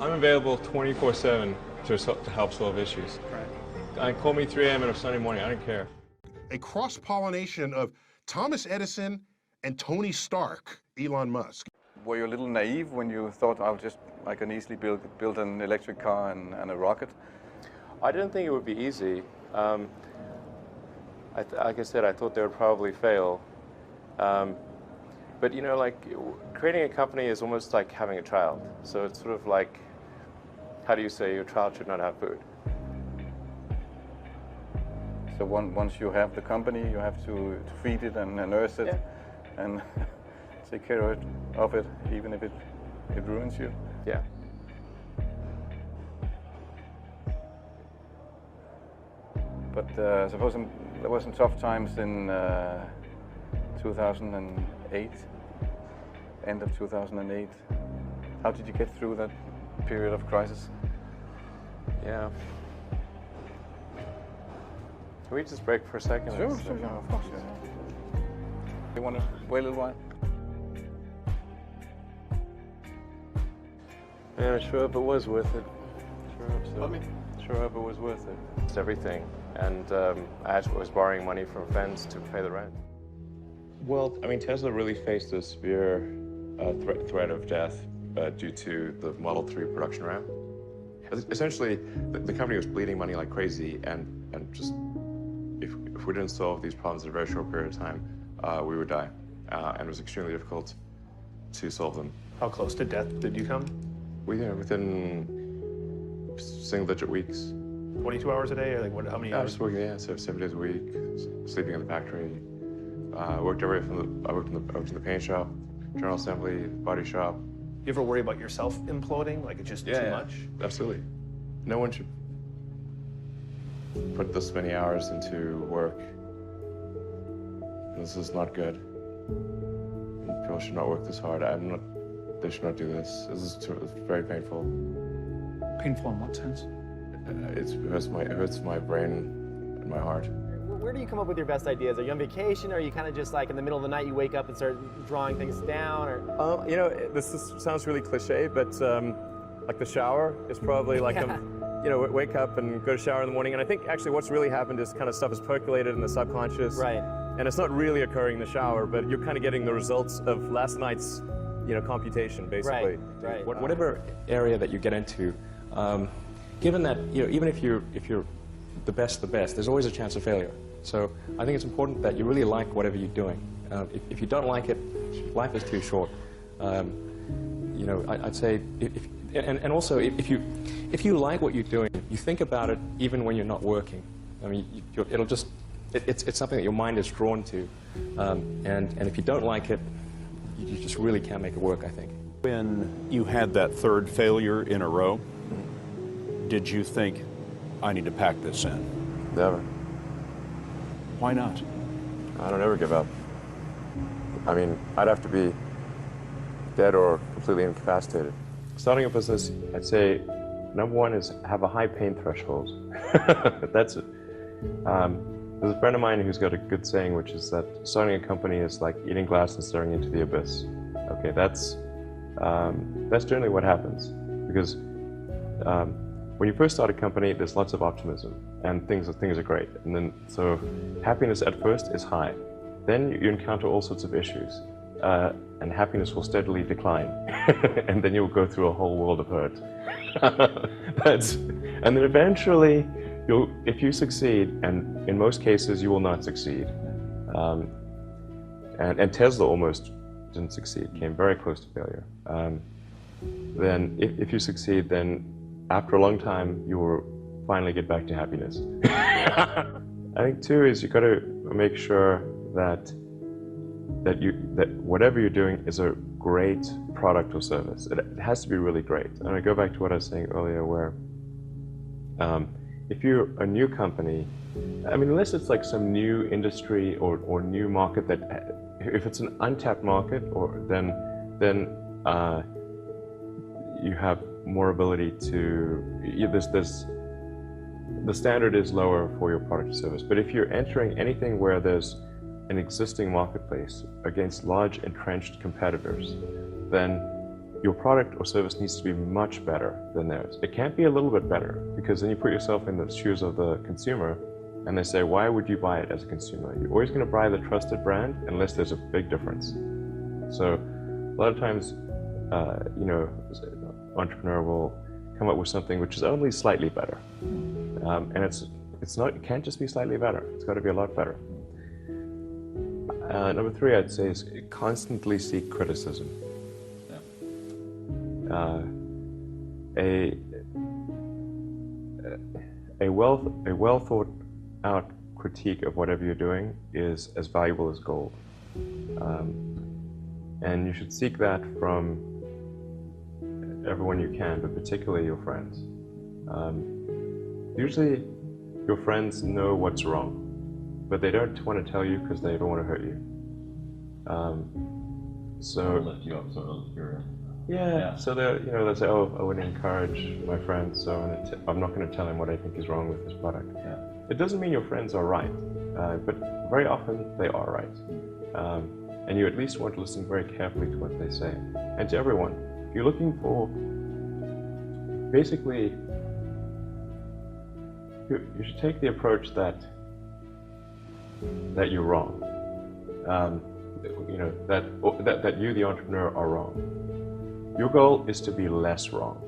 I'm available 24/7 to help solve issues. Call me 3 a.m. on a Sunday morning, I don't care. A cross-pollination of Thomas Edison and Tony Stark, Elon Musk. Were you a little naive when you thought I can easily build an electric car and a rocket? I didn't think it would be easy. Like I said, I thought they would probably fail. But you know, like creating a company is almost like having a child. So it's sort of like, how do you say your child should not have food? So once you have the company, you have to feed it and nurse it, and take care of it, even if it ruins you. Yeah. But suppose there were some tough times in 2008, end of 2008. How did you get through that period of crisis? Yeah. Can we just break for a second? Sure, of course. Yeah. You want to wait a little while? Yeah, sure hope it was worth it. Sure hope so. Sure hope it was worth it. It's everything. And I was borrowing money from friends to pay the rent. Well, I mean, Tesla really faced a severe threat of death due to the Model 3 production ramp. Essentially, the company was bleeding money like crazy, and just if we didn't solve these problems in a very short period of time, we would die. And it was extremely difficult to solve them. How close to death did you come? Within single-digit weeks. 22 hours a day, or like what? How many hours? Just working, so 7 days a week, sleeping in the factory. I worked in the paint shop, general assembly, body shop. You ever worry about yourself imploding? Like it's just too much? Absolutely. No one should put this many hours into work. This is not good. People should not work this hard. They should not do this. It's very painful. Painful in what sense? It hurts my brain and my heart. Where do you come up with your best ideas? Are you on vacation, or are you kind of just like in the middle of the night you wake up and start drawing things down? Or You know, sounds really cliche, but like the shower is probably like you know, wake up and go to shower in the morning. And I think actually what's really happened is kind of stuff is percolated in the subconscious. Right. And it's not really occurring in the shower, but you're kind of getting the results of last night's, you know, computation, basically. Right. Whatever area that you get into, given that, you know, even if you're the best, there's always a chance of failure. So I think it's important that you really like whatever you're doing. If you don't like it, life is too short. You know, I'd say, and also if you like what you're doing, you think about it even when you're not working. I mean, it's something that your mind is drawn to, and if you don't like it, you just really can't make it work, I think. When you had that third failure in a row, did you think, I need to pack this in? Never. Why not? I don't ever give up. I mean, I'd have to be dead or completely incapacitated. Starting a business, I'd say, number one is have a high pain threshold. That's it. There's a friend of mine who's got a good saying, which is that starting a company is like eating glass and staring into the abyss. Okay, that's generally what happens, because when you first start a company, there's lots of optimism and things are great, and then so happiness at first is high. Then you encounter all sorts of issues, and happiness will steadily decline, and then you'll go through a whole world of hurt. And then eventually, if you succeed, and in most cases you will not succeed, and Tesla almost didn't succeed, came very close to failure. Then if you succeed, then after a long time you will finally get back to happiness. I think too is you've got to make sure that whatever you're doing is a great product or service. It has to be really great. And I go back to what I was saying earlier, where if you're a new company, I mean, unless it's like some new industry or new market that, if it's an untapped market, then you have more ability to, the standard is lower for your product or service. But if you're entering anything where there's an existing marketplace against large entrenched competitors, then your product or service needs to be much better than theirs. It can't be a little bit better, because then you put yourself in the shoes of the consumer and they say, why would you buy it as a consumer? You're always going to buy the trusted brand unless there's a big difference. So a lot of times, you know, an entrepreneur will come up with something which is only slightly better. And it can't just be slightly better. It's got to be a lot better. Number 3, I'd say, is constantly seek criticism. A well thought out critique of whatever you're doing is as valuable as gold. And you should seek that from everyone you can, but particularly your friends. Usually your friends know what's wrong, but they don't want to tell you because they don't want to hurt you. So lift you up, sort of. yeah. So they'll say, oh, I wouldn't encourage my friend, so I'm not going to tell him what I think is wrong with this product. Yeah. It doesn't mean your friends are right, but very often they are right. And you at least want to listen very carefully to what they say. And to everyone, if you're looking for, basically, you should take the approach that you're wrong. You know, that you, the entrepreneur, are wrong. Your goal is to be less wrong.